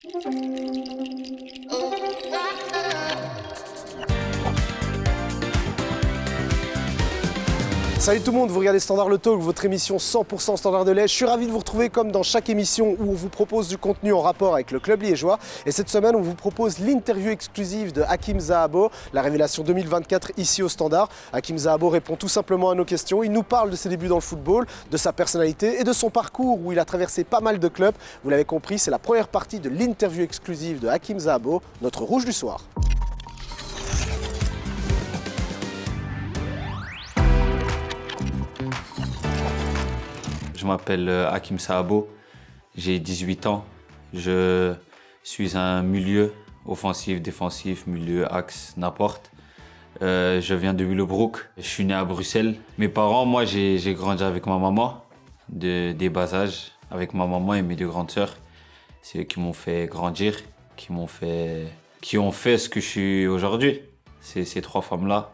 Salut tout le monde, vous regardez Standard Le Talk, votre émission 100% Standard de Liège. Je suis ravi de vous retrouver comme dans chaque émission où on vous propose du contenu en rapport avec le club liégeois. Et cette semaine, on vous propose l'interview exclusive de Hakim Zahabo, la révélation 2024 ici au Standard. Hakim Zahabo répond tout simplement à nos questions. Il nous parle de ses débuts dans le football, de sa personnalité et de son parcours où il a traversé pas mal de clubs. Vous l'avez compris, c'est la première partie de l'interview exclusive de Hakim Zahabo, notre rouge du soir. Je m'appelle Hakim Zahabo, j'ai 18 ans. Je suis un milieu offensif, défensif, milieu, axe, n'importe. Je viens de Willebroek, je suis né à Bruxelles. Mes parents, moi j'ai grandi avec ma maman, des bas âges, avec ma maman et mes deux grandes sœurs. C'est eux qui m'ont fait grandir, qui ont fait ce que je suis aujourd'hui. C'est ces trois femmes-là.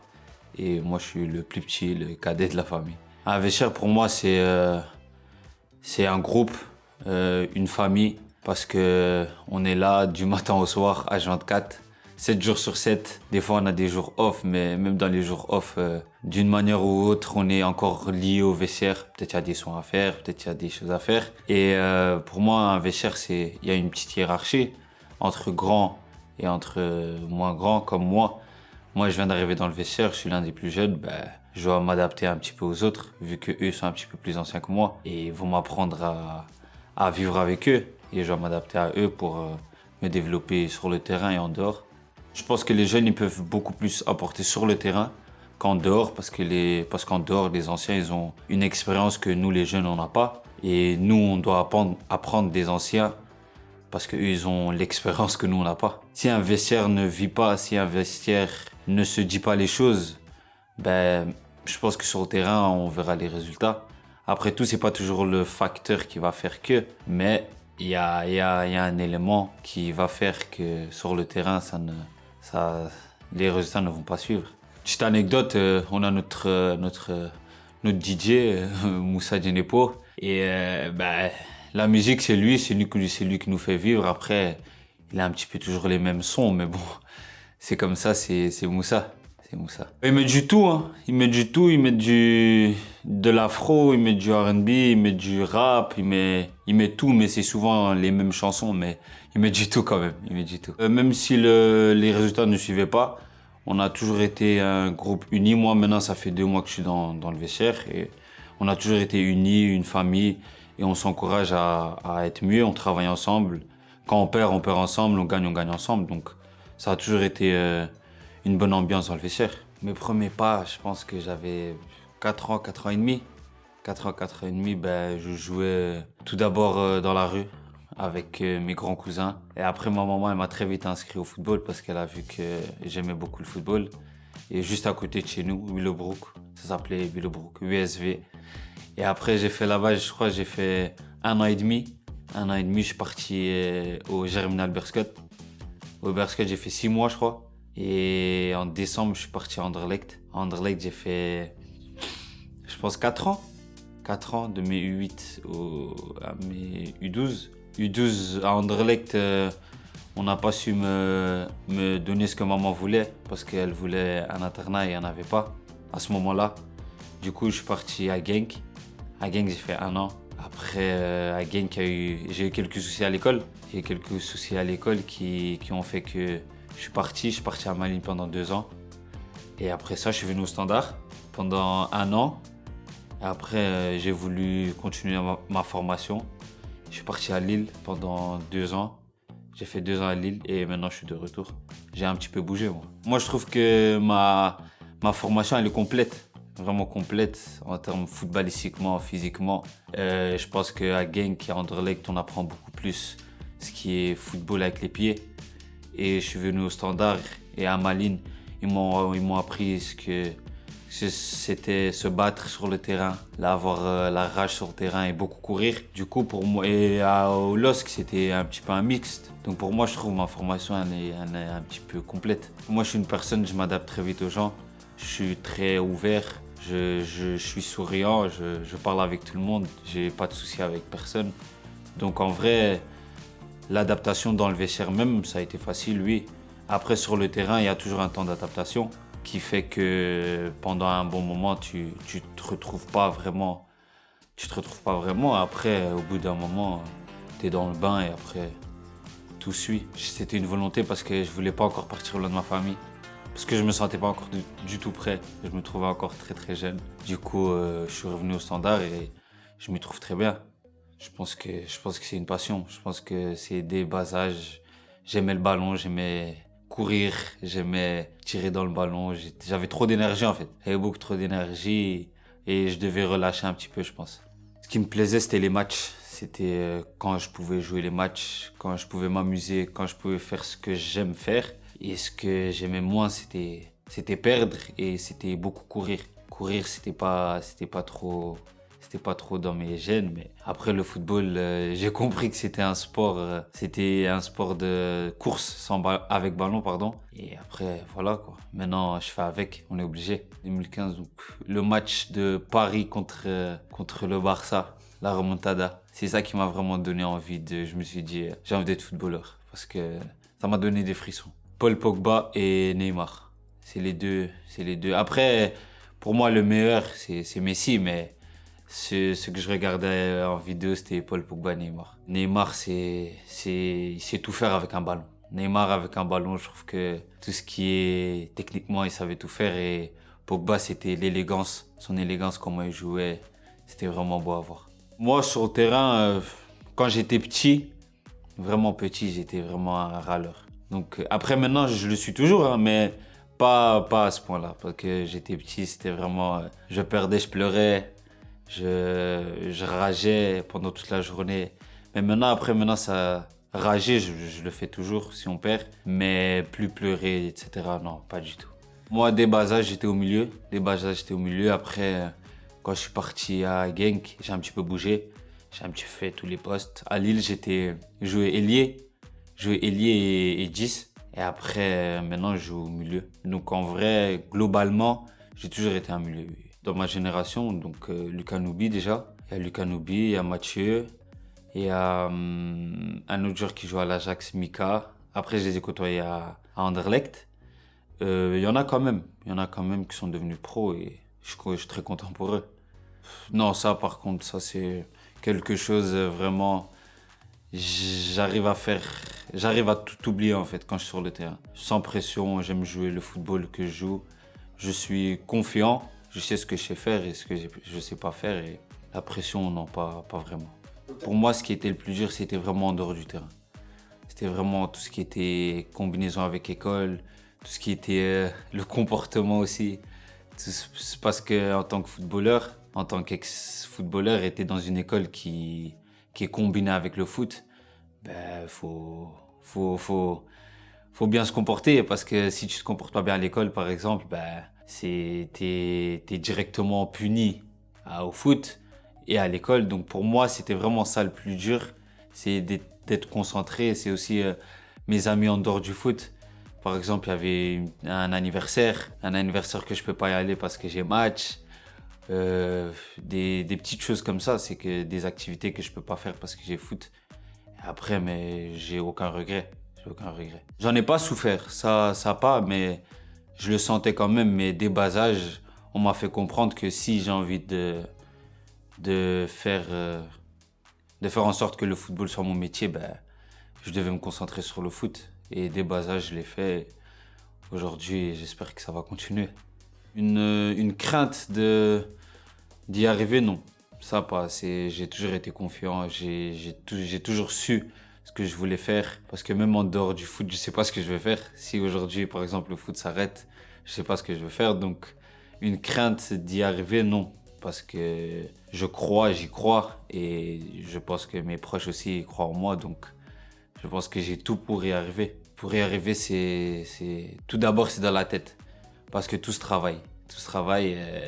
Et moi je suis le plus petit, le cadet de la famille. Un vestiaire pour moi c'est un groupe, une famille, parce qu'on est là du matin au soir, H24, 7 jours sur 7. Des fois, on a des jours off, mais même dans les jours off, d'une manière ou autre, on est encore lié au vestiaire. Peut-être qu'il y a des soins à faire, peut-être qu'il y a des choses à faire. Et pour moi, un vestiaire, il y a une petite hiérarchie entre grands et entre moins grands, comme moi. Moi, je viens d'arriver dans le vestiaire, je suis l'un des plus jeunes. Je dois m'adapter un petit peu aux autres, vu qu'eux sont un petit peu plus anciens que moi. Et ils vont m'apprendre à vivre avec eux. Et je dois m'adapter à eux pour me développer sur le terrain et en dehors. Je pense que les jeunes ils peuvent beaucoup plus apporter sur le terrain qu'en dehors, parce qu'en dehors, les anciens ils ont une expérience que nous, les jeunes, on n'a pas. Et nous, on doit apprendre des anciens, parce qu'eux, ils ont l'expérience que nous, on n'a pas. Si un vestiaire ne vit pas, si un vestiaire ne se dit pas les choses, je pense que sur le terrain, on verra les résultats. Après tout, c'est pas toujours le facteur qui va faire que, mais il y a un élément qui va faire que sur le terrain, les résultats ne vont pas suivre. Petite anecdote, on a notre DJ, Moussa Djenepo, et la musique, c'est lui qui nous fait vivre. Après, il a un petit peu toujours les mêmes sons, mais bon, c'est comme ça, c'est Moussa. C'est Moussa. Il met du tout, hein. Il met du tout, il met de l'afro, il met du R&B, il met du rap, il met tout, mais c'est souvent les mêmes chansons, mais il met du tout quand même, il met du tout. Même si les résultats ne suivaient pas, on a toujours été un groupe uni. Moi, maintenant, ça fait 2 mois que je suis dans le vestiaire et on a toujours été unis, une famille, et on s'encourage à être mieux, on travaille ensemble. Quand on perd ensemble, on gagne ensemble, donc ça a toujours été une bonne ambiance dans le vestiaire. Mes premiers pas, je pense que j'avais 4 ans et demi. 4 ans et demi, je jouais tout d'abord dans la rue avec mes grands cousins. Et après, ma maman, elle m'a très vite inscrit au football parce qu'elle a vu que j'aimais beaucoup le football. Et juste à côté de chez nous, Willebroek, ça s'appelait Willebroek, USV. Et après, j'ai fait là-bas, je crois, j'ai fait 1 an et demi. 1 an et demi, je suis parti au Germinal Beerschot. Au Beerschot, j'ai fait 6 mois, je crois. Et en décembre, je suis parti à Anderlecht. À Anderlecht, j'ai fait, je pense, 4 ans. 4 ans, de mes U8 à mes U12. U12 à Anderlecht, on n'a pas su me donner ce que maman voulait, parce qu'elle voulait un internat et il n'y en avait pas à ce moment-là. Du coup, je suis parti à Genk. À Genk, j'ai fait 1 an. Après, à Genk, j'ai eu quelques soucis à l'école. J'ai eu quelques soucis à l'école qui ont fait que je suis parti à Malines pendant 2 ans. Et après ça, je suis venu au Standard pendant 1 an. Et après, j'ai voulu continuer ma formation. Je suis parti à Lille pendant 2 ans. J'ai fait 2 ans à Lille et maintenant je suis de retour. J'ai un petit peu bougé, moi. Moi, je trouve que ma formation, elle est complète. Vraiment complète en termes footballistiquement, physiquement. Je pense qu'à Genk et à Anderlecht, on apprend beaucoup plus ce qui est football avec les pieds. Et je suis venu au Standard et à Malines, ils m'ont appris ce que c'était se battre sur le terrain, là, avoir la rage sur le terrain et beaucoup courir. Du coup, pour moi, et au LOSC, c'était un petit peu un mixte. Donc pour moi, je trouve ma formation, elle est un petit peu complète. Moi, je suis une personne, je m'adapte très vite aux gens. Je suis très ouvert, je suis souriant, je parle avec tout le monde. J'ai pas de soucis avec personne. Donc en vrai, L'adaptation dans le vestiaire même, ça a été facile, oui. Après, sur le terrain, il y a toujours un temps d'adaptation qui fait que pendant un bon moment, tu te retrouves pas vraiment. Tu te retrouves pas vraiment. Après, au bout d'un moment, tu es dans le bain et après, tout suit. C'était une volonté parce que je voulais pas encore partir loin de ma famille. Parce que je me sentais pas encore du tout prêt. Je me trouvais encore très très jeune. Du coup, je suis revenu au Standard et je m'y trouve très bien. Je pense que c'est une passion. Je pense que c'est des bas âges. J'aimais le ballon, j'aimais courir, j'aimais tirer dans le ballon. J'avais trop d'énergie en fait. J'avais beaucoup trop d'énergie et je devais relâcher un petit peu, je pense. Ce qui me plaisait, c'était les matchs. C'était quand je pouvais jouer les matchs, quand je pouvais m'amuser, quand je pouvais faire ce que j'aime faire. Et ce que j'aimais moins, c'était perdre et c'était beaucoup courir. Courir, c'était pas trop dans mes gènes, mais après le football, j'ai compris que c'était un sport de course avec ballon, pardon. Et après, voilà quoi. Maintenant, je fais avec, on est obligé. 2015, donc le match de Paris contre le Barça, la remontada. C'est ça qui m'a vraiment donné envie je me suis dit, j'ai envie d'être footballeur parce que ça m'a donné des frissons. Paul Pogba et Neymar. C'est les deux. Après, pour moi, le meilleur, c'est Messi, mais ce que je regardais en vidéo, c'était Paul Pogba, Neymar. Neymar, il sait tout faire avec un ballon. Neymar, avec un ballon, je trouve que tout ce qui est techniquement, il savait tout faire. Et Pogba, c'était l'élégance, son élégance, comment il jouait. C'était vraiment beau à voir. Moi, sur le terrain, quand j'étais petit, vraiment petit, j'étais vraiment un râleur. Donc après maintenant je le suis toujours, hein, mais pas à ce point-là. Parce que j'étais petit, c'était vraiment... je perdais, je pleurais, je rageais pendant toute la journée. Mais maintenant ça... Rager, je le fais toujours si on perd. Mais plus pleurer, etc. Non, pas du tout. Moi, dès bas âge, j'étais au milieu. Après, quand je suis parti à Genk, j'ai un petit peu bougé. J'ai un petit peu fait tous les postes. À Lille, je jouais ailier et 10. Et après, maintenant, je joue au milieu. Donc, en vrai, globalement, j'ai toujours été un milieu. Dans ma génération, donc Lucas Noubi déjà. Il y a Lucas Noubi, il y a Mathieu. Et il y a un autre joueur qui joue à l'Ajax, Mika. Après, je les ai côtoyés à Anderlecht. Il y en a quand même. Il y en a quand même qui sont devenus pros et je suis très content pour eux. Non, ça, par contre, ça, c'est quelque chose vraiment... J'arrive à tout oublier en fait quand je suis sur le terrain. Sans pression, j'aime jouer le football que je joue. Je suis confiant, je sais ce que je sais faire et ce que je sais pas faire et la pression, non, pas vraiment. Pour moi, ce qui était le plus dur, c'était vraiment en dehors du terrain. C'était vraiment tout ce qui était combinaison avec école, tout ce qui était le comportement aussi. C'est parce qu'en tant que footballeur, en tant qu'ex-footballeur, était dans une école qui est combinée avec le foot, ben, faut bien se comporter parce que si tu te comportes pas bien à l'école, par exemple, ben, t'es directement puni au foot et à l'école. Donc pour moi, c'était vraiment ça le plus dur, c'est d'être concentré. C'est aussi mes amis en dehors du foot. Par exemple, il y avait un anniversaire que je peux pas y aller parce que j'ai match. Des petites choses comme ça, c'est que des activités que je peux pas faire parce que j'ai foot. Après, mais j'ai aucun regret. J'en ai pas souffert, ça pas, mais je le sentais quand même. Mais dès bas âge, on m'a fait comprendre que si j'ai envie de faire en sorte que le football soit mon métier, ben, je devais me concentrer sur le foot. Et dès bas âge, je l'ai fait. Aujourd'hui, j'espère que ça va continuer. Une crainte d'y arriver, non. Ça pas. J'ai toujours été confiant. J'ai toujours su ce que je voulais faire. Parce que même en dehors du foot, je sais pas ce que je vais faire. Si aujourd'hui, par exemple, le foot s'arrête, je sais pas ce que je vais faire. Donc, une crainte d'y arriver, non. Parce que j'y crois. Et je pense que mes proches aussi y croient en moi. Donc, je pense que j'ai tout pour y arriver. Pour y arriver, tout d'abord, c'est dans la tête. Parce que tout se travaille.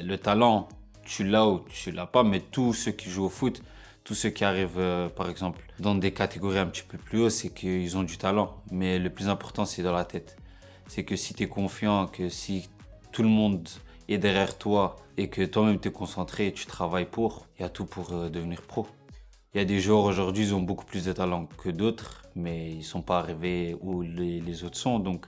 Le talent, tu l'as ou tu l'as pas, mais tous ceux qui jouent au foot, tous ceux qui arrivent, par exemple, dans des catégories un petit peu plus hautes, c'est qu'ils ont du talent. Mais le plus important, c'est dans la tête. C'est que si tu es confiant, que si tout le monde est derrière toi et que toi-même tu es concentré et tu travailles il y a tout pour devenir pro. Il y a des joueurs aujourd'hui, ils ont beaucoup plus de talent que d'autres, mais ils ne sont pas arrivés où les autres sont. Donc,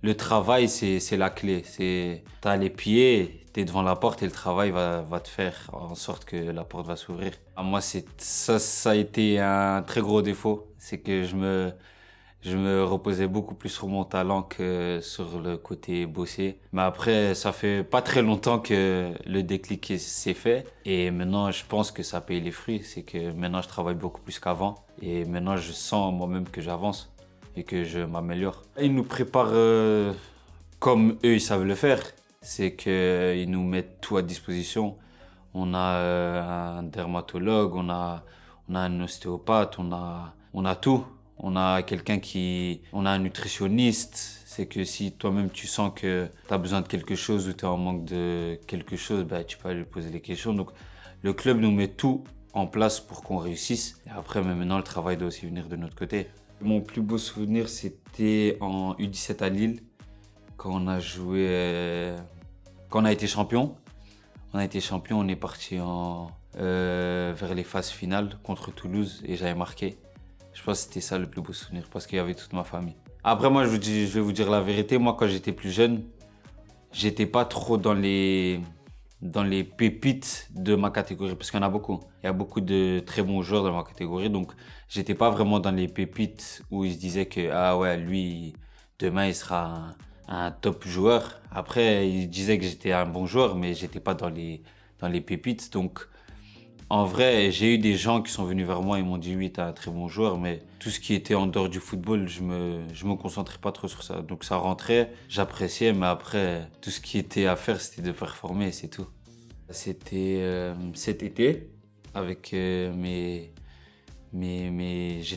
le travail, c'est la clé. Tu as les pieds, tu es devant la porte et le travail va te faire en sorte que la porte va s'ouvrir. Moi, ça a été un très gros défaut. C'est que je me reposais beaucoup plus sur mon talent que sur le côté bossé. Mais après, ça fait pas très longtemps que le déclic s'est fait. Et maintenant, je pense que ça paye les fruits. C'est que maintenant, je travaille beaucoup plus qu'avant. Et maintenant, je sens moi-même que j'avance et que je m'améliore. Ils nous préparent comme eux, ils savent le faire. C'est qu'ils nous mettent tout à disposition. On a un dermatologue, on a un ostéopathe, on a tout. On a on a un nutritionniste. C'est que si toi-même tu sens que tu as besoin de quelque chose ou tu es en manque de quelque chose, bah, tu peux aller lui poser des questions. Donc le club nous met tout en place pour qu'on réussisse. Et après, mais maintenant, le travail doit aussi venir de notre côté. Mon plus beau souvenir, c'était en U17 à Lille, quand on a joué, quand on a été champion. On a été champion, on est parti vers les phases finales contre Toulouse et j'avais marqué. Je pense que c'était ça le plus beau souvenir parce qu'il y avait toute ma famille. Après, moi, je vais vous dire la vérité. Moi, quand j'étais plus jeune, j'étais pas trop dans les pépites de ma catégorie parce qu'il y en a beaucoup. Il y a beaucoup de très bons joueurs dans ma catégorie. Donc, j'étais pas vraiment dans les pépites où ils se disaient que, ah ouais, lui, demain, il sera un top joueur. Après, ils disaient que j'étais un bon joueur, mais j'étais pas dans les pépites. Donc, en vrai, j'ai eu des gens qui sont venus vers moi et m'ont dit oui, t'es un très bon joueur, mais tout ce qui était en dehors du football, je me concentrais pas trop sur ça. Donc ça rentrait, j'appréciais, mais après, tout ce qui était à faire, c'était de performer, c'est tout. C'était cet été, avec j'étais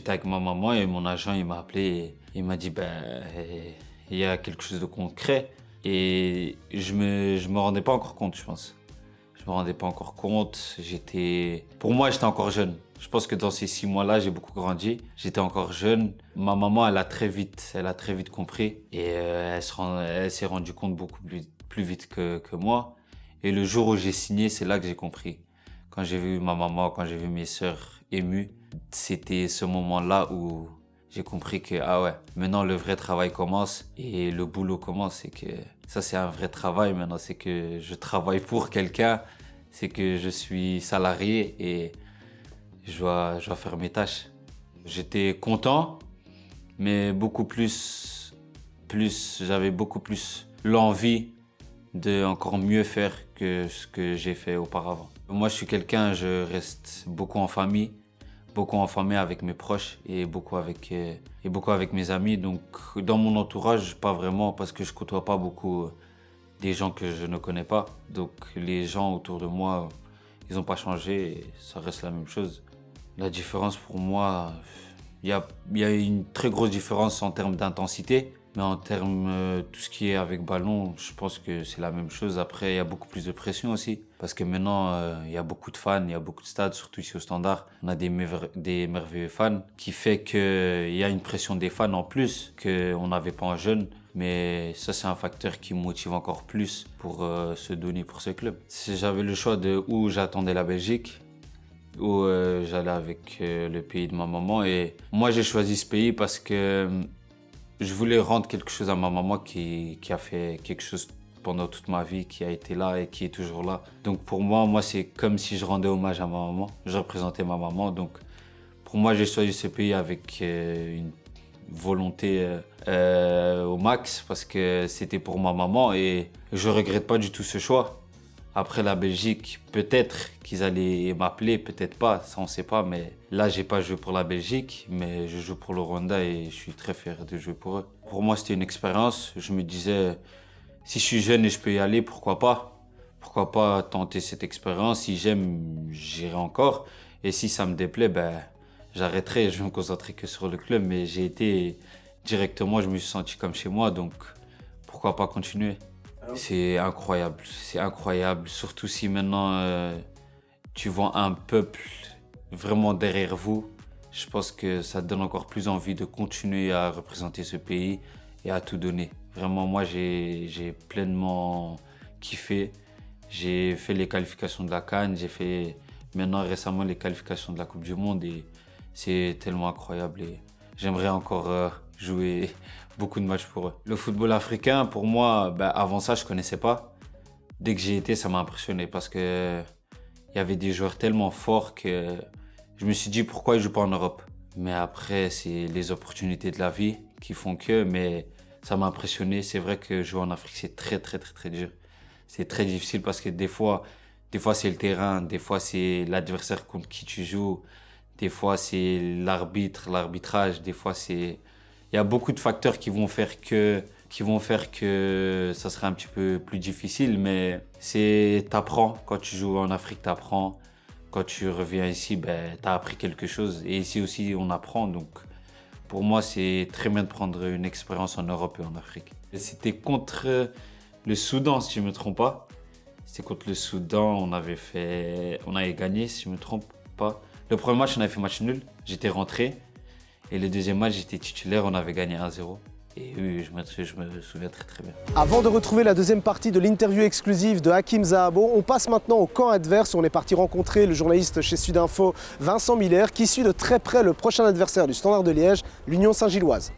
avec ma maman et mon agent, il m'a appelé et il m'a dit, ben, il y a quelque chose de concret. Et je me rendais pas encore compte, je pense. Je me rendais pas encore compte. Pour moi, j'étais encore jeune. Je pense que dans ces 6 mois-là, j'ai beaucoup grandi. J'étais encore jeune. Ma maman, elle a très vite compris. Et elle s'est rendue compte beaucoup plus vite que moi. Et le jour où j'ai signé, c'est là que j'ai compris. Quand j'ai vu ma maman, quand j'ai vu mes sœurs émues, c'était ce moment-là où j'ai compris que, ah ouais, maintenant le vrai travail commence et le boulot commence. Et que ça, c'est un vrai travail maintenant. C'est que je travaille pour quelqu'un. C'est que je suis salarié et je dois faire mes tâches. J'étais content, mais j'avais beaucoup plus l'envie de encore mieux faire que ce que j'ai fait auparavant. Moi, je suis quelqu'un, je reste beaucoup en famille avec mes proches et beaucoup avec mes amis. Donc, dans mon entourage, pas vraiment, parce que je côtoie pas beaucoup des gens que je ne connais pas. Donc, les gens autour de moi, ils n'ont pas changé et ça reste la même chose. La différence pour moi, il y a une très grosse différence en termes d'intensité. Mais en termes tout ce qui est avec ballon, je pense que c'est la même chose. Après, il y a beaucoup plus de pression aussi. Parce que maintenant, il y a beaucoup de fans, il y a beaucoup de stades, surtout ici au Standard. On a des merveilleux fans qui fait qu'il y a une pression des fans en plus qu'on n'avait pas en jeune. Mais ça, c'est un facteur qui me motive encore plus pour se donner pour ce club. Si j'avais le choix de où j'attendais la Belgique, où j'allais avec le pays de ma maman. Et moi, j'ai choisi ce pays parce que je voulais rendre quelque chose à ma maman qui a fait quelque chose pendant toute ma vie, qui a été là et qui est toujours là. Donc pour moi, c'est comme si je rendais hommage à ma maman. Je représentais ma maman. Donc pour moi, j'ai choisi ce pays avec une volonté au max parce que c'était pour ma maman et je regrette pas du tout ce choix. Après la Belgique, peut-être qu'ils allaient m'appeler, peut-être pas, ça on sait pas. Mais là, j'ai pas joué pour la Belgique, mais je joue pour le Rwanda et je suis très fier de jouer pour eux. Pour moi, c'était une expérience. Je me disais, si je suis jeune et je peux y aller, pourquoi pas? Pourquoi pas tenter cette expérience? Si j'aime, j'irai encore. Et si ça me déplaît, ben, j'arrêterai et je vais me concentrer que sur le club. Mais j'ai été directement, je me suis senti comme chez moi, donc pourquoi pas continuer? C'est incroyable, surtout si maintenant tu vois un peuple vraiment derrière vous. Je pense que ça te donne encore plus envie de continuer à représenter ce pays et à tout donner. Vraiment, moi, j'ai pleinement kiffé. J'ai fait les qualifications de la CAN, j'ai fait Maintenant, récemment, les qualifications de la Coupe du Monde, et c'est tellement incroyable. Et j'aimerais encore jouer beaucoup de matchs pour eux. Le football africain, pour moi, avant ça, je ne connaissais pas. Dès que j'y étais, ça m'a impressionné parce qu'il y avait des joueurs tellement forts que je me suis dit pourquoi ils ne jouent pas en Europe. Mais après, c'est les opportunités de la vie qui font que, mais ça m'a impressionné. C'est vrai que jouer en Afrique, c'est très, très, très, très dur. C'est très difficile parce que des fois c'est le terrain, des fois c'est l'adversaire contre qui tu joues, des fois c'est l'arbitrage, des fois c'est... Il y a beaucoup de facteurs qui vont faire que ça sera un petit peu plus difficile, mais t'apprends. Quand tu joues en Afrique, t'apprends. Quand tu reviens ici, t'as appris quelque chose. Et ici aussi, on apprend. Donc, pour moi, c'est très bien de prendre une expérience en Europe et en Afrique. C'était contre le Soudan, si je ne me trompe pas. C'était contre le Soudan, on avait gagné, si je ne me trompe pas. Le premier match, on avait fait match nul. J'étais rentré. Et le deuxième match, j'étais titulaire, on avait gagné 1-0. Et oui, je me souviens très très bien. Avant de retrouver la deuxième partie de l'interview exclusive de Hakim Zahabo, on passe maintenant au camp adverse où on est parti rencontrer le journaliste chez Sudinfo, Vincent Miller, qui suit de très près le prochain adversaire du Standard de Liège, l'Union Saint-Gilloise.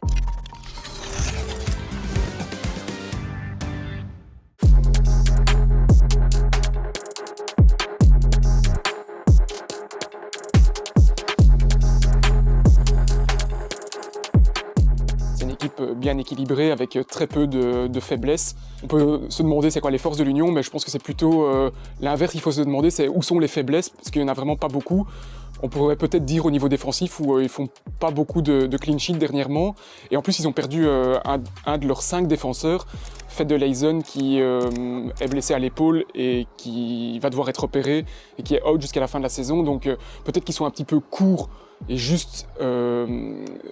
Bien équilibré avec très peu de faiblesses. On peut se demander c'est quoi les forces de l'Union, mais je pense que c'est plutôt l'inverse qu'il faut se demander, c'est où sont les faiblesses, parce qu'il n'y en a vraiment pas beaucoup. On pourrait peut-être dire au niveau défensif où ils font pas beaucoup de clean sheet dernièrement, et en plus ils ont perdu un de leurs 5 défenseurs, Fedeleisen, qui est blessé à l'épaule et qui va devoir être opéré et qui est out jusqu'à la fin de la saison, donc peut-être qu'ils sont un petit peu courts et juste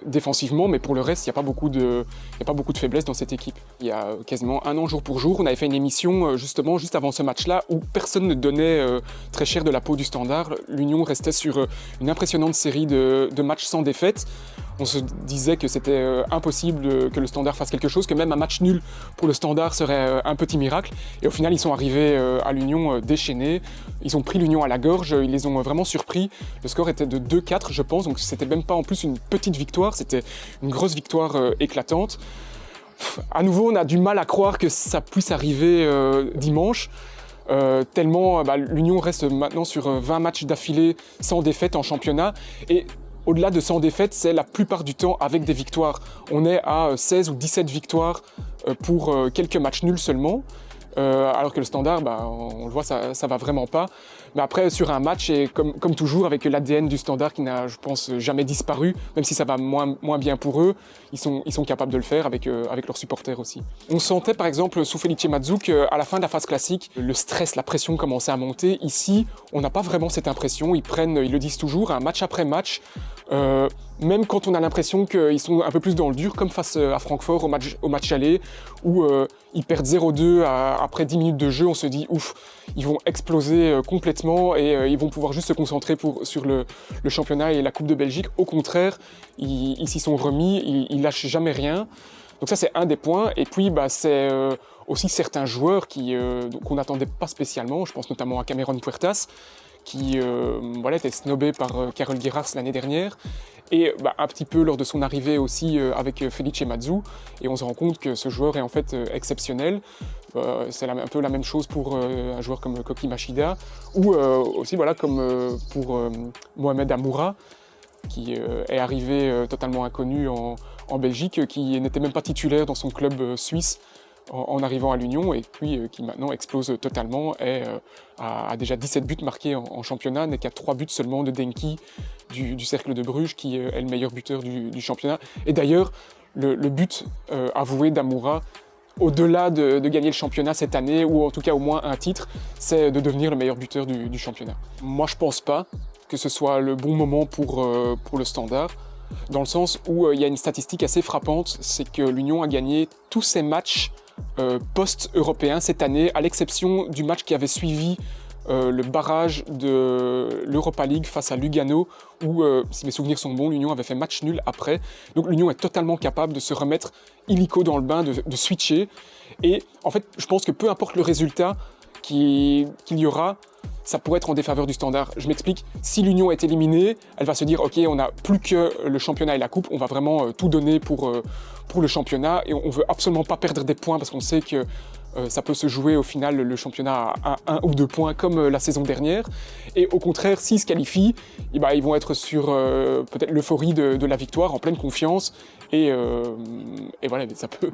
défensivement, mais pour le reste, il n'y a pas beaucoup de faiblesses dans cette équipe. Il y a quasiment un an jour pour jour, on avait fait une émission justement juste avant ce match-là où personne ne donnait très cher de la peau du Standard. L'Union restait sur une impressionnante série de matchs sans défaite. On se disait que c'était impossible que le Standard fasse quelque chose, que même un match nul pour le Standard serait un petit miracle. Et au final, ils sont arrivés à l'Union déchaînés. Ils ont pris l'Union à la gorge, ils les ont vraiment surpris. Le score était de 2-4, je pense, donc c'était même pas en plus une petite victoire, c'était une grosse victoire éclatante. À nouveau, on a du mal à croire que ça puisse arriver dimanche. Tellement l'Union reste maintenant sur 20 matchs d'affilée sans défaite en championnat. Et au-delà de 100 défaites, c'est la plupart du temps avec des victoires. On est à 16 ou 17 victoires pour quelques matchs nuls seulement. Alors que le Standard, on le voit, ça va vraiment pas. Mais après, sur un match, et comme toujours, avec l'ADN du Standard qui n'a, je pense, jamais disparu, même si ça va moins bien pour eux, ils sont capables de le faire avec leurs supporters aussi. On sentait, par exemple, sous Felice Mazzu, qu'à la fin de la phase classique, le stress, la pression commençait à monter. Ici, on n'a pas vraiment cette impression. Ils le disent toujours, un match après match, même quand on a l'impression qu'ils sont un peu plus dans le dur, comme face à Francfort au match aller, où ils perdent 0-2 après 10 minutes de jeu, on se dit ouf, ils vont exploser complètement et ils vont pouvoir juste se concentrer sur le championnat et la Coupe de Belgique. Au contraire, ils s'y sont remis, ils lâchent jamais rien. Donc ça, c'est un des points. Et puis, c'est aussi certains joueurs qu'on n'attendait pas spécialement. Je pense notamment à Cameron Puertas, qui était snobé par Karel Gerhards l'année dernière. Et un petit peu lors de son arrivée aussi avec Felice Mazzu. Et on se rend compte que ce joueur est en fait exceptionnel. C'est un peu la même chose pour un joueur comme Koki Machida. Ou aussi comme pour Mohamed Amoura, qui est arrivé totalement inconnu en Belgique, qui n'était même pas titulaire dans son club suisse en arrivant à l'Union, et puis qui maintenant explose totalement, et a déjà 17 buts marqués en championnat, n'est qu'à 3 buts seulement de Denki du Cercle de Bruges, qui est le meilleur buteur du championnat. Et d'ailleurs, le but avoué d'Amoura, au-delà de gagner le championnat cette année, ou en tout cas au moins un titre, c'est de devenir le meilleur buteur du championnat. Moi, je pense pas que ce soit le bon moment pour le Standard, dans le sens où il y a une statistique assez frappante, c'est que l'Union a gagné tous ses matchs post-européens cette année, à l'exception du match qui avait suivi le barrage de l'Europa League face à Lugano, où, si mes souvenirs sont bons, l'Union avait fait match nul après. Donc l'Union est totalement capable de se remettre illico dans le bain, de switcher. Et en fait, je pense que peu importe le résultat, qu'il y aura, ça pourrait être en défaveur du Standard. Je m'explique, si l'Union est éliminée, elle va se dire « Ok, on n'a plus que le championnat et la coupe, on va vraiment tout donner pour le championnat et on ne veut absolument pas perdre des points parce qu'on sait que ça peut se jouer au final le championnat à 1 ou 2 points comme la saison dernière. Et au contraire, s'ils se qualifient, ils vont être sur peut-être l'euphorie de la victoire, en pleine confiance. Et voilà, ça peut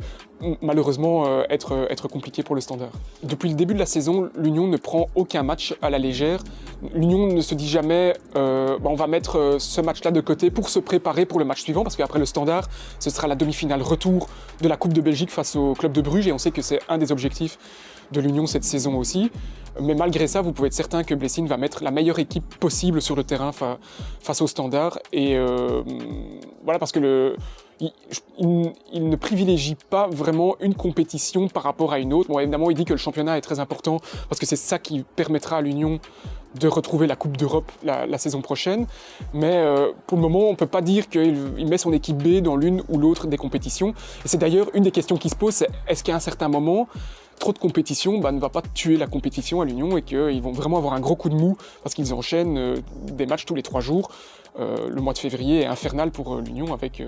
malheureusement être compliqué pour le Standard. Depuis le début de la saison, l'Union ne prend aucun match à la légère. L'Union ne se dit jamais on va mettre ce match-là de côté pour se préparer pour le match suivant, parce qu'après le Standard, ce sera la demi-finale retour de la Coupe de Belgique face au Club de Bruges, et on sait que c'est un des objectifs de l'Union cette saison aussi. Mais malgré ça, vous pouvez être certain que Blessing va mettre la meilleure équipe possible sur le terrain face au Standard. Et voilà, parce que il ne privilégie pas vraiment une compétition par rapport à une autre. Bon, évidemment, il dit que le championnat est très important parce que c'est ça qui permettra à l'Union de retrouver la Coupe d'Europe la saison prochaine. Mais pour le moment, on ne peut pas dire qu'il met son équipe B dans l'une ou l'autre des compétitions. Et c'est d'ailleurs une des questions qui se pose, c'est est-ce qu'à un certain moment, trop de compétition ne va pas tuer la compétition à l'Union et qu'ils vont vraiment avoir un gros coup de mou parce qu'ils enchaînent des matchs tous les 3 jours. Le mois de février est infernal pour l'Union avec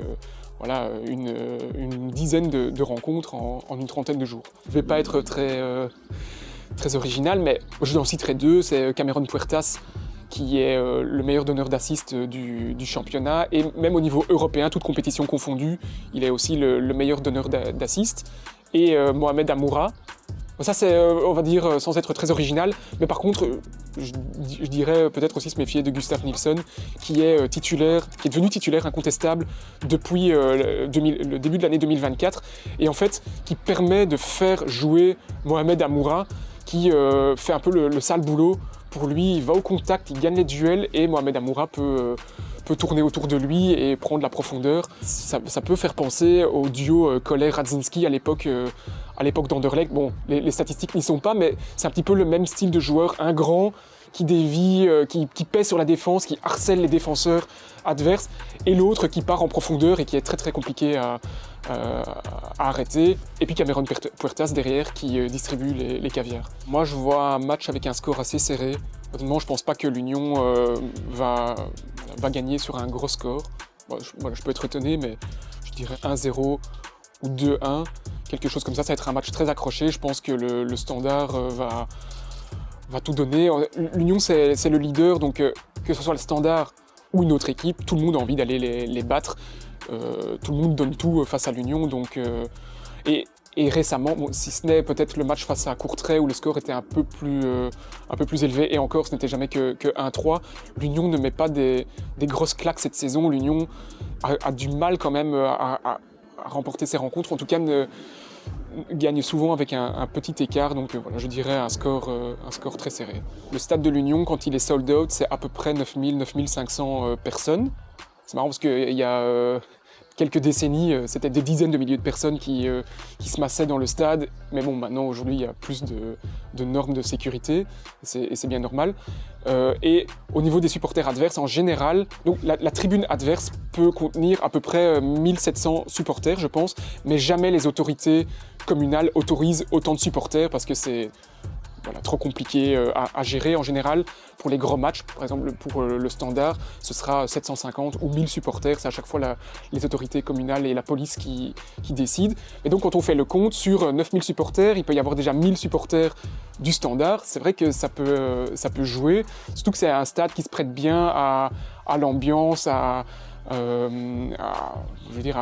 une dizaine de rencontres en une trentaine de jours. Je ne vais pas être très original, mais je en citerai 2. C'est Cameron Puertas, qui est le meilleur donneur d'assist du championnat, et même au niveau européen, toute compétition confondue, il est aussi le meilleur donneur d'assist. Et Mohamed Amoura, ça c'est, on va dire, sans être très original, mais par contre, je dirais peut-être aussi se méfier de Gustav Nilsson, qui est devenu titulaire incontestable depuis le début de l'année 2024, et en fait, qui permet de faire jouer Mohamed Amoura, qui fait un peu le sale boulot pour lui. Il va au contact, il gagne les duels, et Mohamed Amoura peut tourner autour de lui et prendre la profondeur. Ça peut faire penser au duo Koller-Radzinski à l'époque d'Anderlecht. Bon, les statistiques n'y sont pas, mais c'est un petit peu le même style de joueur, un grand, qui dévie, qui pèse sur la défense, qui harcèle les défenseurs adverses, et l'autre qui part en profondeur et qui est très très compliqué à arrêter. Et puis Cameron Puertas derrière qui distribue les caviars. Moi je vois un match avec un score assez serré. Honnêtement, je pense pas que l'Union va gagner sur un gros score. Je peux être étonné, mais je dirais 1-0 ou 2-1. Quelque chose comme ça va être un match très accroché. Je pense que le Standard va tout donner. L'Union, c'est le leader, donc que ce soit le Standard ou une autre équipe, tout le monde a envie d'aller les battre. Tout le monde donne tout face à l'Union. Donc, et récemment, si ce n'est peut-être le match face à Courtrai où le score était un peu plus élevé, et encore ce n'était jamais que 1-3, l'Union ne met pas des grosses claques cette saison. L'Union a du mal quand même à remporter ses rencontres, en tout cas gagne souvent avec un petit écart, donc voilà, je dirais un score très serré. Le stade de l'Union, quand il est sold out, c'est à peu près 9500 personnes. C'est marrant parce qu'il y a quelques décennies, c'était des dizaines de milliers de personnes qui se massaient dans le stade, mais bon, maintenant, aujourd'hui, il y a plus de normes de sécurité, et c'est bien normal. Et au niveau des supporters adverses, en général, donc la tribune adverse peut contenir à peu près 1700 supporters, je pense, mais jamais les autorités communales autorisent autant de supporters parce que c'est trop compliqué à gérer. En général, pour les gros matchs, par exemple pour le Standard, ce sera 750 ou 1000 supporters, c'est à chaque fois les autorités communales et la police qui décident. Et donc quand on fait le compte, sur 9000 supporters, il peut y avoir déjà 1000 supporters du Standard. C'est vrai que ça peut jouer, surtout que c'est un stade qui se prête bien à l'ambiance, à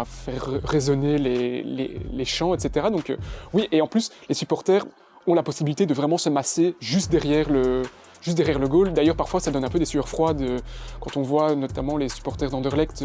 faire résonner les chants, etc. Donc oui, et en plus, les supporters ont la possibilité de vraiment se masser juste derrière le goal. D'ailleurs, parfois, ça donne un peu des sueurs froides quand on voit notamment les supporters d'Anderlecht,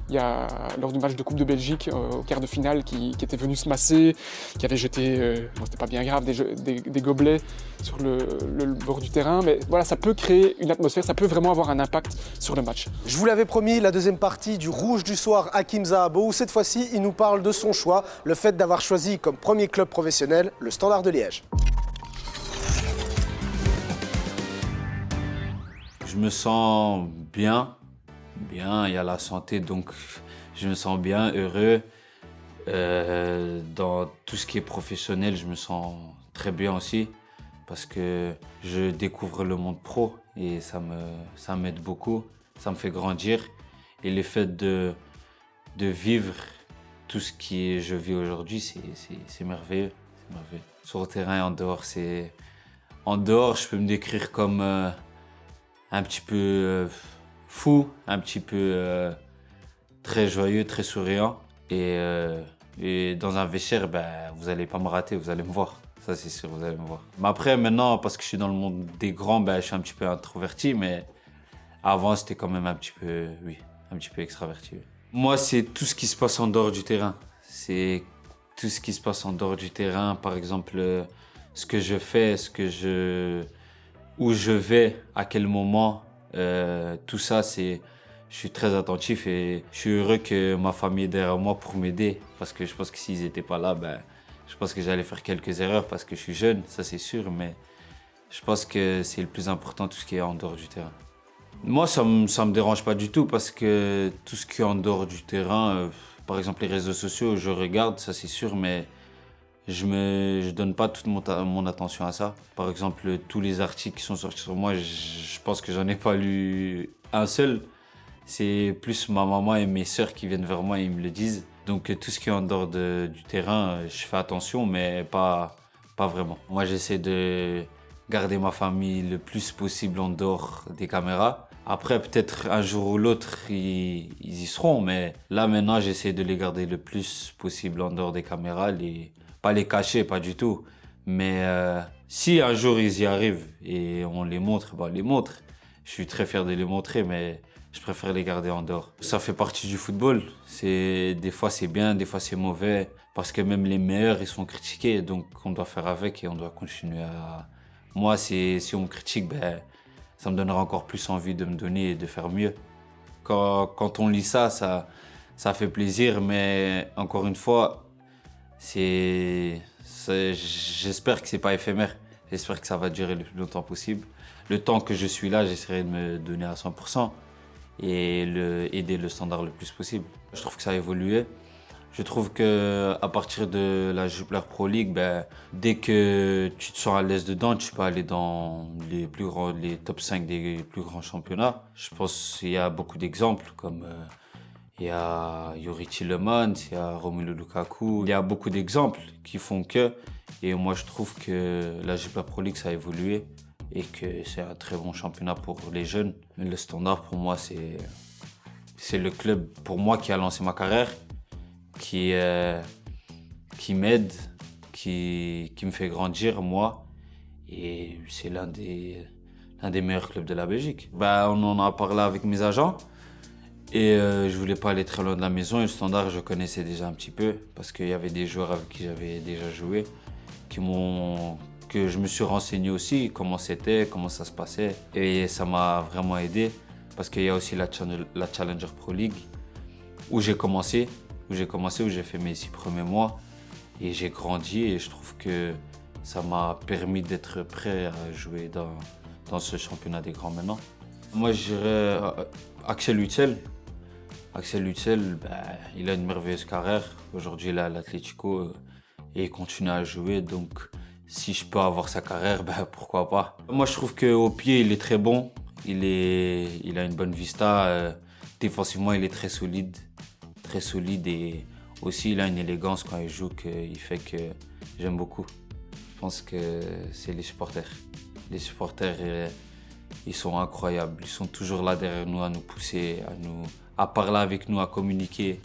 lors du match de Coupe de Belgique, au quart de finale, qui étaient venus se masser, qui avaient jeté, c'était pas bien grave, des gobelets sur le bord du terrain. Mais voilà, ça peut créer une atmosphère, ça peut vraiment avoir un impact sur le match. Je vous l'avais promis, la deuxième partie du Rouge du Soir, Hakim Zahabo, où cette fois-ci, il nous parle de son choix, le fait d'avoir choisi comme premier club professionnel le Standard de Liège. Je me sens bien, il y a la santé, donc je me sens bien, heureux. Dans tout ce qui est professionnel, je me sens très bien aussi, parce que je découvre le monde pro et ça m'aide beaucoup, ça me fait grandir. Et le fait de vivre tout ce que je vis aujourd'hui, c'est merveilleux. C'est merveilleux. Sur le terrain et en dehors, en dehors, je peux me décrire comme un petit peu fou, un petit peu très joyeux, très souriant. Et dans un vestiaire, vous n'allez pas me rater, vous allez me voir. Ça, c'est sûr, vous allez me voir. Mais après, maintenant, parce que je suis dans le monde des grands, je suis un petit peu introverti, mais avant, c'était quand même un petit peu extraverti. Moi, c'est tout ce qui se passe en dehors du terrain. C'est tout ce qui se passe en dehors du terrain, par exemple, ce que je fais, où je vais, à quel moment, tout ça, je suis très attentif et je suis heureux que ma famille est derrière moi pour m'aider. Parce que je pense que s'ils n'étaient pas là, je pense que j'allais faire quelques erreurs parce que je suis jeune, ça c'est sûr, mais je pense que c'est le plus important, tout ce qui est en dehors du terrain. Moi, ça me dérange pas du tout parce que tout ce qui est en dehors du terrain, par exemple les réseaux sociaux, je regarde, ça c'est sûr, mais je donne pas toute mon attention à ça. Par exemple, tous les articles qui sont sortis sur moi, je pense que j'en ai pas lu un seul. C'est plus ma maman et mes sœurs qui viennent vers moi et ils me le disent. Donc tout ce qui est en dehors du terrain, je fais attention, mais pas vraiment. Moi, j'essaie de garder ma famille le plus possible en dehors des caméras. Après, peut-être un jour ou l'autre, ils y seront, mais là, maintenant, j'essaie de les garder le plus possible en dehors des caméras. Pas les cacher, pas du tout. Mais si un jour ils y arrivent et on les montre, on les montre. Je suis très fier de les montrer, mais je préfère les garder en dehors. Ça fait partie du football. Des fois c'est bien, des fois c'est mauvais. Parce que même les meilleurs, ils sont critiqués. Donc on doit faire avec et on doit continuer à... Moi, si on me critique, ça me donnera encore plus envie de me donner et de faire mieux. Quand on lit ça fait plaisir. Mais encore une fois, j'espère que c'est pas éphémère. J'espère que ça va durer le plus longtemps possible. Le temps que je suis là, j'essaierai de me donner à 100%. Et aider le Standard le plus possible. Je trouve que ça a évolué. Je trouve qu'à partir de la Jupiler Pro League, dès que tu te sens à l'aise dedans, tu peux aller dans les top 5 des plus grands championnats. Je pense qu'il y a beaucoup d'exemples, comme il y a Youri Tielemans, il y a Romelu Lukaku. Il y a beaucoup d'exemples qui font que. Et moi, je trouve que la Jupiler Pro League, ça a évolué. Et que c'est un très bon championnat pour les jeunes. Mais le Standard, pour moi, c'est le club pour moi qui a lancé ma carrière, qui m'aide, qui me fait grandir, moi. Et c'est l'un des meilleurs clubs de la Belgique. On en a parlé avec mes agents et je voulais pas aller très loin de la maison. Et le Standard, je connaissais déjà un petit peu parce qu'il y avait des joueurs avec qui j'avais déjà joué que je me suis renseigné aussi, comment c'était, comment ça se passait. Et ça m'a vraiment aidé parce qu'il y a aussi la Challenger Pro League où j'ai commencé, où j'ai fait mes 6 premiers mois et j'ai grandi et je trouve que ça m'a permis d'être prêt à jouer dans ce championnat des grands maintenant. Moi, je dirais Axel Witsel. Axel Witsel, il a une merveilleuse carrière. Aujourd'hui, il est à l'Atlético et il continue à jouer. Donc, si je peux avoir sa carrière, pourquoi pas. Moi, je trouve qu'au pied, il est très bon. Il a une bonne vista. Défensivement, il est très solide et aussi, il a une élégance quand il joue qui fait que j'aime beaucoup. Je pense que c'est les supporters. Les supporters, ils sont incroyables. Ils sont toujours là derrière nous, à nous pousser, à parler avec nous, à communiquer.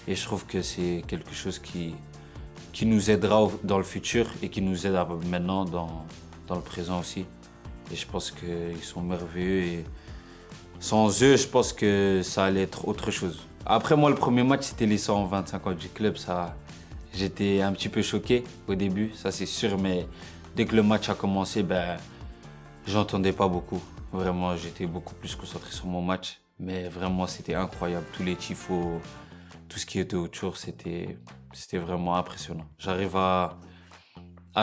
Et je trouve que c'est quelque chose qui nous aidera dans le futur et qui nous aide maintenant dans le présent aussi. Et je pense qu'ils sont merveilleux et sans eux, je pense que ça allait être autre chose. Après, moi, le premier match, c'était les 125 ans du club. J'étais un petit peu choqué au début, ça c'est sûr, mais dès que le match a commencé, j'entendais pas beaucoup. Vraiment, j'étais beaucoup plus concentré sur mon match. Mais vraiment, c'était incroyable. Tous les tifos, tout ce qui était autour, c'était vraiment impressionnant. J'arrive à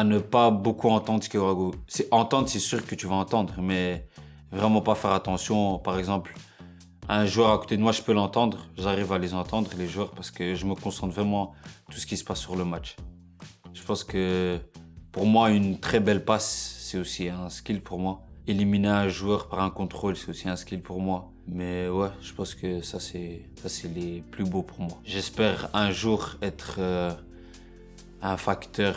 ne pas beaucoup entendre ce qu'il y aura. Entendre, c'est sûr que tu vas entendre, mais vraiment pas faire attention. Par exemple, un joueur à côté de moi, je peux l'entendre. J'arrive à les entendre, les joueurs, parce que je me concentre vraiment sur tout ce qui se passe sur le match. Je pense que pour moi, une très belle passe, c'est aussi un skill pour moi. Éliminer un joueur par un contrôle, c'est aussi un skill pour moi. Mais ouais, je pense que ça c'est les plus beaux pour moi. J'espère un jour être un facteur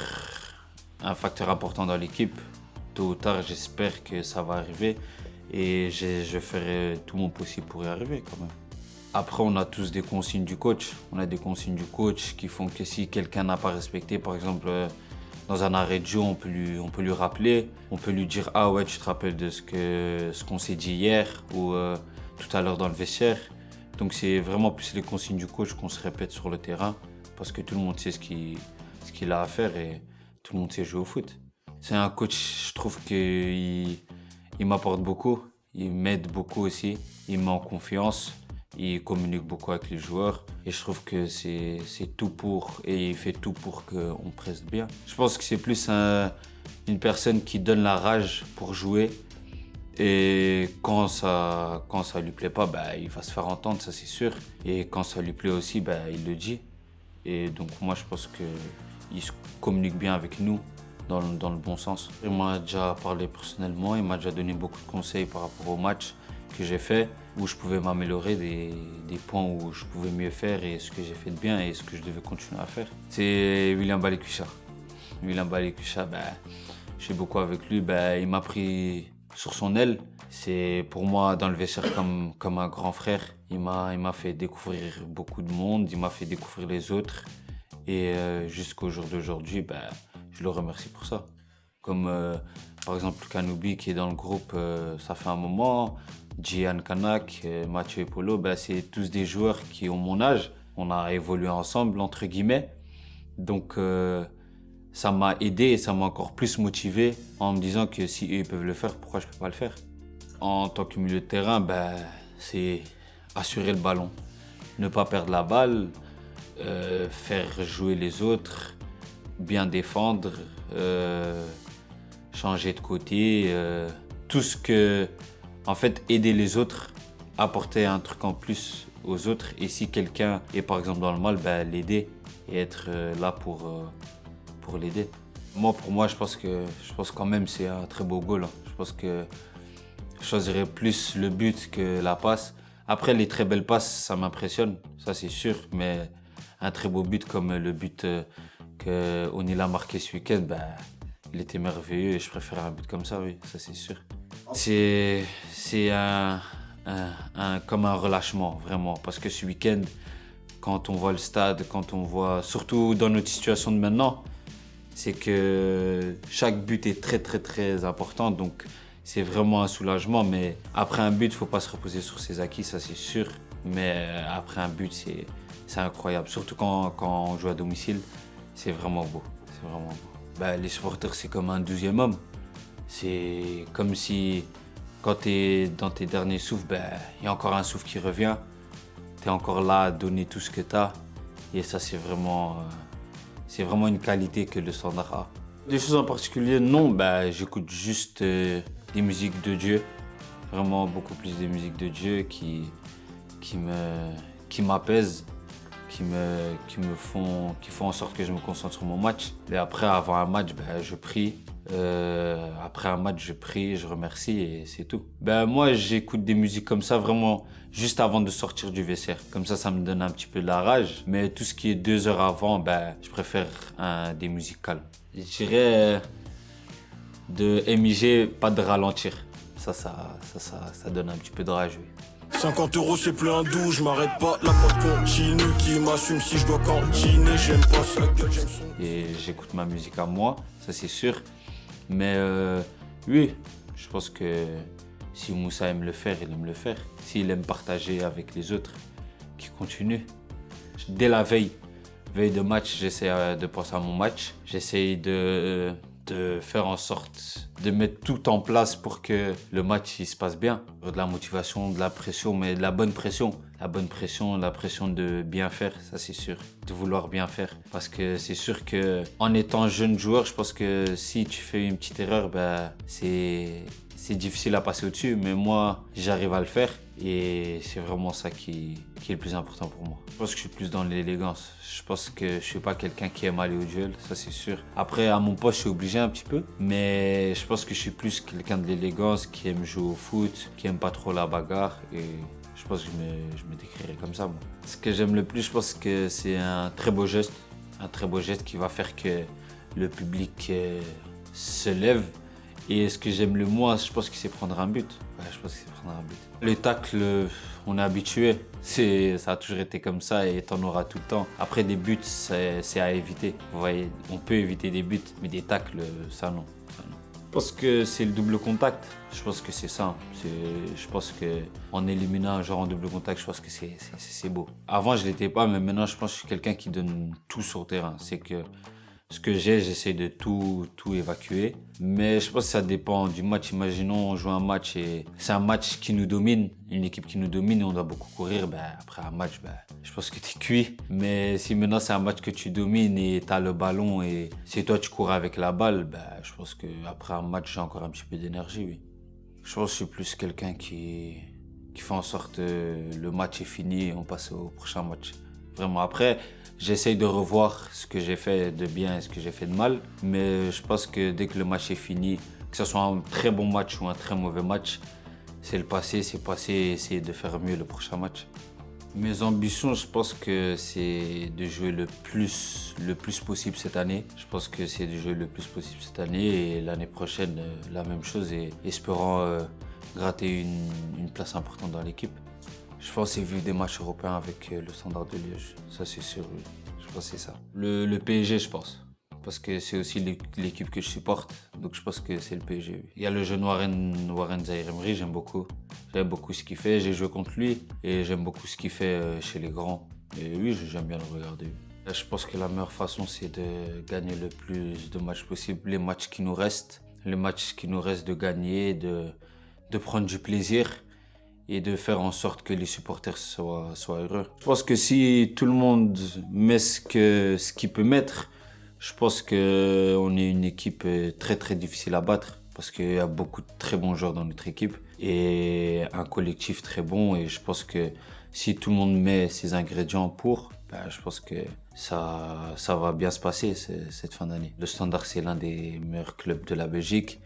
important dans l'équipe. Tôt ou tard, j'espère que ça va arriver et je ferai tout mon possible pour y arriver quand même. Après, on a tous des consignes du coach. On a des consignes du coach qui font que si quelqu'un n'a pas respecté, par exemple, dans un arrêt de jeu, on peut lui rappeler. On peut lui dire « Ah ouais, tu te rappelles de ce qu'on s'est dit hier ou tout à l'heure dans le vestiaire ». Donc c'est vraiment plus les consignes du coach qu'on se répète sur le terrain parce que tout le monde sait ce qu'il a à faire et tout le monde sait jouer au foot. C'est un coach, je trouve qu'il m'apporte beaucoup. Il m'aide beaucoup aussi. Il me met en confiance. Il communique beaucoup avec les joueurs et je trouve que c'est tout pour et il fait tout pour qu'on presse bien. Je pense que c'est plus une personne qui donne la rage pour jouer et quand ça lui plaît pas, il va se faire entendre, ça c'est sûr. Et quand ça lui plaît aussi, il le dit. Et donc moi je pense qu'il se communique bien avec nous dans le bon sens. Il m'a déjà parlé personnellement, il m'a déjà donné beaucoup de conseils par rapport au match que j'ai fait, où je pouvais m'améliorer, des points où je pouvais mieux faire et ce que j'ai fait de bien et ce que je devais continuer à faire. C'est William Balikwisha. William Balikwisha, je suis beaucoup avec lui, il m'a pris sur son aile. C'est pour moi dans le vestiaire comme un grand frère. Il m'a fait découvrir beaucoup de monde, il m'a fait découvrir les autres et jusqu'au jour d'aujourd'hui, je le remercie pour ça. Comme par exemple Kanoubi qui est dans le groupe, ça fait un moment. Gian Kanak, Mathieu Epolo, c'est tous des joueurs qui ont mon âge. On a évolué ensemble, entre guillemets. Donc ça m'a aidé et ça m'a encore plus motivé en me disant que si eux peuvent le faire, pourquoi je ne peux pas le faire? En tant que milieu de terrain, c'est assurer le ballon. Ne pas perdre la balle, faire jouer les autres, bien défendre, changer de côté, tout ce que... En fait, aider les autres, apporter un truc en plus aux autres. Et si quelqu'un est par exemple dans le mal, l'aider et être là pour l'aider. Pour moi, je pense quand même c'est un très beau goal. Je pense que je choisirais plus le but que la passe. Après, les très belles passes, ça m'impressionne, ça c'est sûr. Mais un très beau but comme le but qu'Onil a marqué ce week-end, il était merveilleux et je préfère un but comme ça, oui, ça c'est sûr. C'est comme un relâchement, vraiment. Parce que ce week-end, quand on voit le stade, quand on voit, surtout dans notre situation de maintenant, c'est que chaque but est très très très important. Donc c'est vraiment un soulagement. Mais après un but, il ne faut pas se reposer sur ses acquis, ça c'est sûr. Mais après un but, c'est incroyable. Surtout quand on joue à domicile, c'est vraiment beau. C'est vraiment beau. Les supporters, c'est comme un 12e homme. C'est comme si, quand tu es dans tes derniers souffles, il y a encore un souffle qui revient. Tu es encore là à donner tout ce que tu as. Et ça, c'est vraiment une qualité que le Standard a. Des choses en particulier, non. J'écoute juste des musiques de Dieu. Vraiment beaucoup plus des musiques de Dieu qui m'apaisent, qui font en sorte que je me concentre sur mon match. Et après, avant un match, je prie. Après un match, je prie, je remercie et c'est tout. Moi, j'écoute des musiques comme ça vraiment juste avant de sortir du vestiaire. Comme ça me donne un petit peu de la rage. Mais tout ce qui est 2 heures avant, je préfère des musiques calmes. Je dirais de MIG, pas de ralentir. Ça donne un petit peu de rage, oui. 50 € c'est plus un doux, je m'arrête pas, la prod continue, qui m'assume si je dois cantiner, j'aime pas sa gueule, j'aime son... Et j'écoute ma musique à moi, ça c'est sûr. Mais oui, je pense que si Moussa aime le faire, il aime le faire. S'il aime partager avec les autres, qu'il continue. Dès la veille de match, j'essaie de penser à mon match. J'essaie de faire en sorte de mettre tout en place pour que le match il se passe bien. De la motivation, de la pression, mais de la bonne pression. La bonne pression, la pression de bien faire, ça c'est sûr. De vouloir bien faire. Parce que c'est sûr qu'en étant jeune joueur, je pense que si tu fais une petite erreur, c'est difficile à passer au-dessus. Mais moi, j'arrive à le faire Et c'est vraiment ça qui est le plus important pour moi. Je pense que je suis plus dans l'élégance. Je pense que je ne suis pas quelqu'un qui aime aller au duel, ça c'est sûr. Après, à mon poste, je suis obligé un petit peu. Mais je pense que je suis plus quelqu'un de l'élégance, qui aime jouer au foot, qui aime pas trop la bagarre. Et je pense que je me décrirais comme ça, moi. Ce que j'aime le plus, je pense que c'est un très beau geste. Un très beau geste qui va faire que le public se lève. Et ce que j'aime le moins, je pense que c'est prendre un but. Ouais, je pense que c'est prendre un but. Le tacle, on est habitué. Ça a toujours été comme ça et t'en auras tout le temps. Après, des buts, c'est à éviter. Vous voyez, on peut éviter des buts, mais des tacles, ça non. Je pense que c'est le double contact. Je pense que c'est ça. Je pense qu'en éliminant un joueur en double contact, je pense que c'est beau. Avant, je ne l'étais pas, mais maintenant, je pense que je suis quelqu'un qui donne tout sur le terrain. C'est que ce que j'essaie de tout évacuer. Mais je pense que ça dépend du match. Imaginons, on joue un match et c'est un match qui nous domine, une équipe qui nous domine et on doit beaucoup courir. Après un match, je pense que tu es cuit. Mais si maintenant c'est un match que tu domines et tu as le ballon et c'est toi tu cours avec la balle, je pense qu'après un match, j'ai encore un petit peu d'énergie, oui. Je pense que je suis plus quelqu'un qui fait en sorte que le match est fini et on passe au prochain match. Vraiment, après, j'essaye de revoir ce que j'ai fait de bien et ce que j'ai fait de mal. Mais je pense que dès que le match est fini, que ce soit un très bon match ou un très mauvais match, c'est le passé, c'est passé et essayer de faire mieux le prochain match. Mes ambitions, je pense que c'est de jouer le plus possible cette année. Je pense que c'est de jouer le plus possible cette année et l'année prochaine, la même chose et espérant gratter une place importante dans l'équipe. Je pense que c'est vu des matchs européens avec le Standard de Liège, ça c'est sûr, oui. Je pense que c'est ça. Le PSG, je pense, parce que c'est aussi l'équipe que je supporte, donc je pense que c'est le PSG, oui. Il y a le jeune Warren Zaïre-Emery, j'aime beaucoup. J'aime beaucoup ce qu'il fait, j'ai joué contre lui et j'aime beaucoup ce qu'il fait chez les grands. Et oui, j'aime bien le regarder. Je pense que la meilleure façon, c'est de gagner le plus de matchs possible, les matchs qui nous restent de gagner, de prendre du plaisir et de faire en sorte que les supporters soient heureux. Je pense que si tout le monde met ce qu'il peut mettre, je pense qu'on est une équipe très très difficile à battre parce qu'il y a beaucoup de très bons joueurs dans notre équipe et un collectif très bon et je pense que si tout le monde met ses ingrédients pour, je pense que ça va bien se passer cette fin d'année. Le Standard, c'est l'un des meilleurs clubs de la Belgique,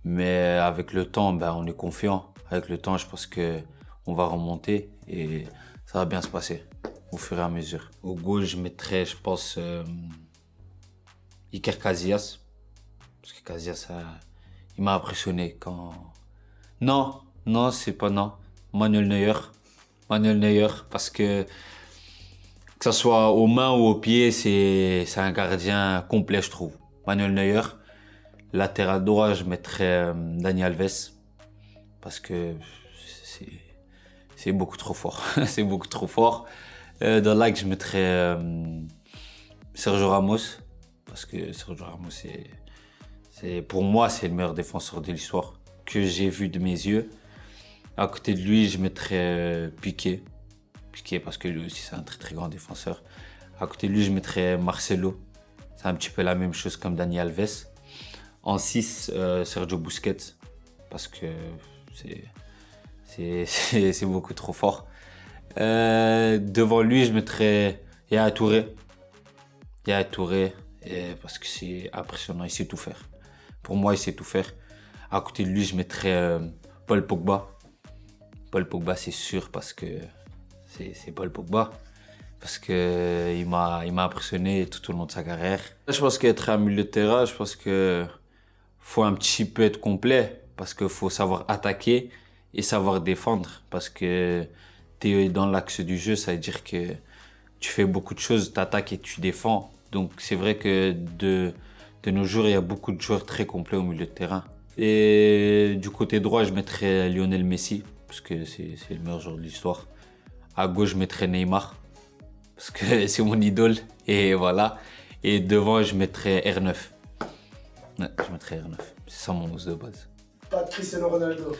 mais avec le temps, on est confiant. Avec le temps, je pense qu'on va remonter et ça va bien se passer au fur et à mesure. Au gauche, je mettrais, je pense, Iker Casillas. Parce que Casillas, il m'a impressionné quand... Non, c'est pas non. Manuel Neuer, parce que ce soit aux mains ou aux pieds, c'est un gardien complet, je trouve. Manuel Neuer. Latéral droit, je mettrais Dani Alves. Parce que c'est beaucoup trop fort. C'est beaucoup trop fort. Dans l'axe, je mettrais Sergio Ramos. Parce que Sergio Ramos, pour moi, c'est le meilleur défenseur de l'histoire que j'ai vu de mes yeux. À côté de lui, je mettrais Piqué. Piqué, parce que lui aussi, c'est un très très grand défenseur. À côté de lui, je mettrais Marcelo. C'est un petit peu la même chose comme Dani Alves. En 6, Sergio Busquets. Parce que c'est beaucoup trop fort. Devant lui, je mettrais Yaya Touré. Parce que c'est impressionnant, il sait tout faire. Pour moi, il sait tout faire. À côté de lui, je mettrais Paul Pogba. Paul Pogba, c'est sûr, parce que c'est Paul Pogba. Parce qu'il m'a impressionné tout au long de sa carrière. Je pense qu'être un milieu de terrain, je pense qu'il faut un petit peu être complet. Parce qu'il faut savoir attaquer et savoir défendre. Parce que tu es dans l'axe du jeu, ça veut dire que tu fais beaucoup de choses, tu attaques et tu défends. Donc c'est vrai que de nos jours, il y a beaucoup de joueurs très complets au milieu de terrain. Et du côté droit, je mettrais Lionel Messi, parce que c'est le meilleur joueur de l'histoire. À gauche, je mettrais Neymar, parce que c'est mon idole. Et voilà. Et devant, je mettrais R9. Ouais, je mettrais R9. C'est ça mon 11 de base. Pas de Cristiano Ronaldo.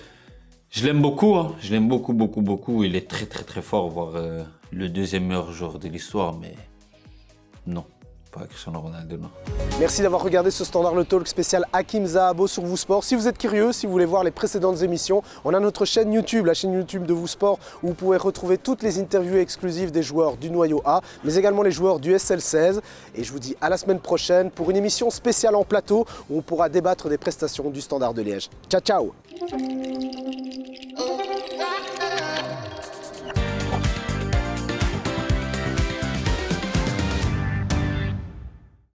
Je l'aime beaucoup, hein. Je l'aime beaucoup. Il est très très très fort, voire le deuxième meilleur joueur de l'histoire, mais non, pas Cristiano Ronaldo, non. Merci d'avoir regardé ce Standard le Talk spécial Hakim Zahabo sur Vous Sport. Si vous êtes curieux, si vous voulez voir les précédentes émissions, on a notre chaîne YouTube, la chaîne YouTube de Vous Sport, où vous pouvez retrouver toutes les interviews exclusives des joueurs du noyau A, mais également les joueurs du SL16. Et je vous dis à la semaine prochaine pour une émission spéciale en plateau où on pourra débattre des prestations du Standard de Liège. Ciao, ciao!